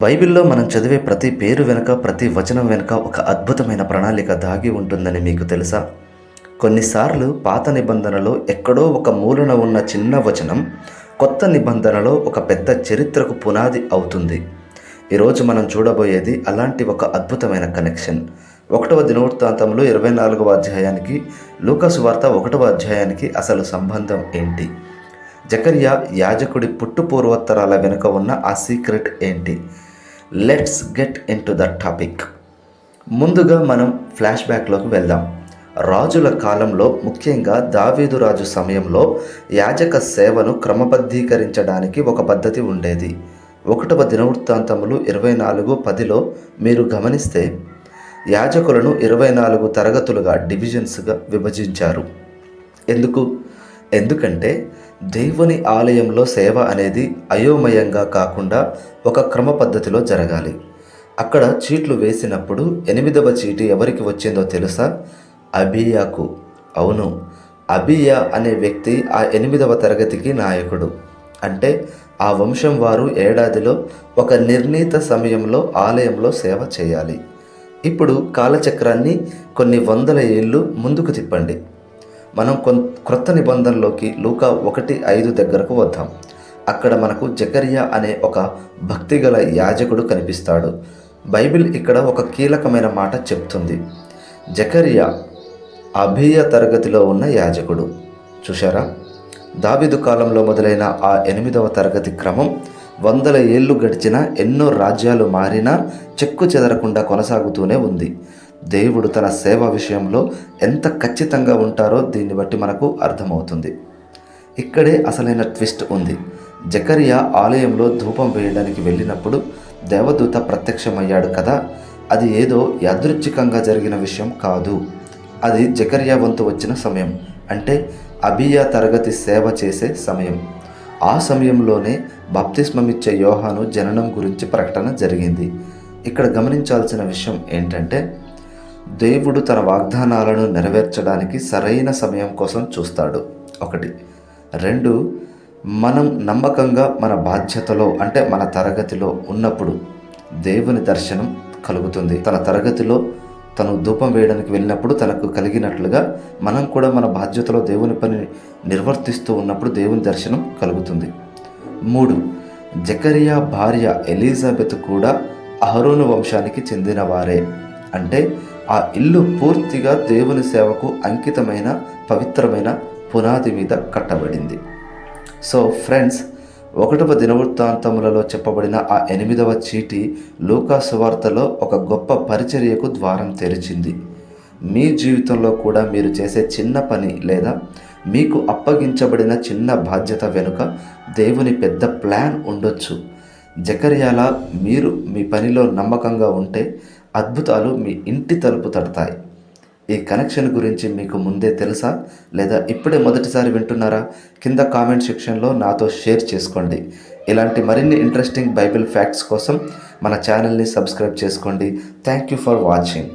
బైబిల్‌లో మనం చదివే ప్రతి పేరు వెనుక, ప్రతి వచనం వెనుక ఒక అద్భుతమైన ప్రణాళిక దాగి ఉంటుందని మీకు తెలుసా? కొన్నిసార్లు పాత నిబంధనలో ఎక్కడో ఒక మూలన ఉన్న చిన్న వచనం కొత్త నిబంధనలో ఒక పెద్ద చరిత్రకు పునాది అవుతుంది. ఈరోజు మనం చూడబోయేది అలాంటి ఒక అద్భుతమైన కనెక్షన్. 1వ దినవృత్తాంతంలో 24వ అధ్యాయానికి, లూకా సువార్త 1వ అధ్యాయానికి అసలు సంబంధం ఏంటి? జకర్యా యాజకుడి పుట్టుపూర్వోత్తరాల వెనుక ఉన్న ఆ సీక్రెట్ ఏంటి? Let's get in to the topic. ముందుగా మనం ఫ్లాష్ బ్యాక్లోకి వెళ్దాం. రాజుల కాలంలో, ముఖ్యంగా దావీదు రాజు సమయంలో యాజక సేవను క్రమబద్ధీకరించడానికి ఒక పద్ధతి ఉండేది. 1వ దినవృత్తాంతములు 24:10లో మీరు గమనిస్తే యాజకులను 24 తరగతులుగా, డివిజన్స్గా విభజించారు. ఎందుకంటే దేవుని ఆలయంలో సేవ అనేది అయోమయంగా కాకుండా ఒక క్రమ పద్ధతిలో జరగాలి. అక్కడ చీట్లు వేసినప్పుడు 8వ చీటి ఎవరికి వచ్చిందో తెలుసా? అబీయాకు. అవును, అబీయా అనే వ్యక్తి ఆ 8వ తరగతికి నాయకుడు. అంటే ఆ వంశం వారు ఏడాదిలో ఒక నిర్ణీత సమయంలో ఆలయంలో సేవ చేయాలి. ఇప్పుడు కాలచక్రాన్ని కొన్ని వందల ఏళ్ళు ముందుకు తిప్పండి. మనం క్రొత్త నిబంధనలోకి లూకా 1:5 దగ్గరకు వద్దాం. అక్కడ మనకు జకర్యా అనే ఒక భక్తిగల యాజకుడు కనిపిస్తాడు. బైబిల్ ఇక్కడ ఒక కీలకమైన మాట చెప్తుంది. జకర్యా అబీయా తరగతిలో ఉన్న యాజకుడు. చూశారా? దావీదు కాలంలో మొదలైన ఆ 8వ తరగతి క్రమం వందల ఏళ్ళు గడిచినా, ఎన్నో రాజ్యాలు మారినా చెక్కు చెదరకుండా కొనసాగుతూనే ఉంది. దేవుడు తన సేవ విషయంలో ఎంత ఖచ్చితంగా ఉంటారో దీన్ని బట్టి మనకు అర్థమవుతుంది. ఇక్కడే అసలైన ట్విస్ట్ ఉంది. జకర్యా ఆలయంలో ధూపం వేయడానికి వెళ్ళినప్పుడు దేవదూత ప్రత్యక్షమయ్యాడు కదా. అది ఏదో యాదృచ్ఛికంగా జరిగిన విషయం కాదు. అది జకర్యా వంతు వచ్చిన సమయం, అంటే అబీయా తరగతి సేవ చేసే సమయం. ఆ సమయంలోనే బాప్తిస్మమిచ్చే యోహాను జననం గురించి ప్రకటన జరిగింది. ఇక్కడ గమనించాల్సిన విషయం ఏంటంటే, దేవుడు తన వాగ్దానాలను నెరవేర్చడానికి సరైన సమయం కోసం చూస్తాడు. 1. 2, మనం నమ్మకంగా మన బాధ్యతలో, అంటే మన తరగతిలో ఉన్నప్పుడు దేవుని దర్శనం కలుగుతుంది. తన తరగతిలో తను ధూపం వేయడానికి వెళ్ళినప్పుడు తనకు కలిగినట్లుగా మనం కూడా మన బాధ్యతలో దేవుని పని నిర్వర్తిస్తూ ఉన్నప్పుడు దేవుని దర్శనం కలుగుతుంది. 3, జకర్యా భార్య ఎలిజబెత్ కూడా అహరోను వంశానికి చెందినవారే. అంటే ఆ ఇల్లు పూర్తిగా దేవుని సేవకు అంకితమైన పవిత్రమైన పునాది మీద కట్టబడింది. సో ఫ్రెండ్స్, 1వ దినవృత్తాంతములలో చెప్పబడిన ఆ 8వ చీటి లూకా సువార్తలో ఒక గొప్ప పరిచర్యకు ద్వారం తెరిచింది. మీ జీవితంలో కూడా మీరు చేసే చిన్న పని లేదా మీకు అప్పగించబడిన చిన్న బాధ్యత వెనుక దేవుని పెద్ద ప్లాన్ ఉండొచ్చు. జకర్యాలా మీరు మీ పనిలో నమ్మకంగా ఉంటే అద్భుతాలు మీ ఇంటి తలుపు తడతాయి. ఈ కనెక్షన్ గురించి మీకు ముందే తెలుసా, లేదా ఇప్పుడే మొదటిసారి వింటున్నారా? కింద కామెంట్ సెక్షన్లో నాతో షేర్ చేసుకోండి. ఇలాంటి మరిన్ని ఇంట్రెస్టింగ్ బైబిల్ ఫ్యాక్ట్స్ కోసం మన ఛానల్ని సబ్స్క్రైబ్ చేసుకోండి. Thank you for watching.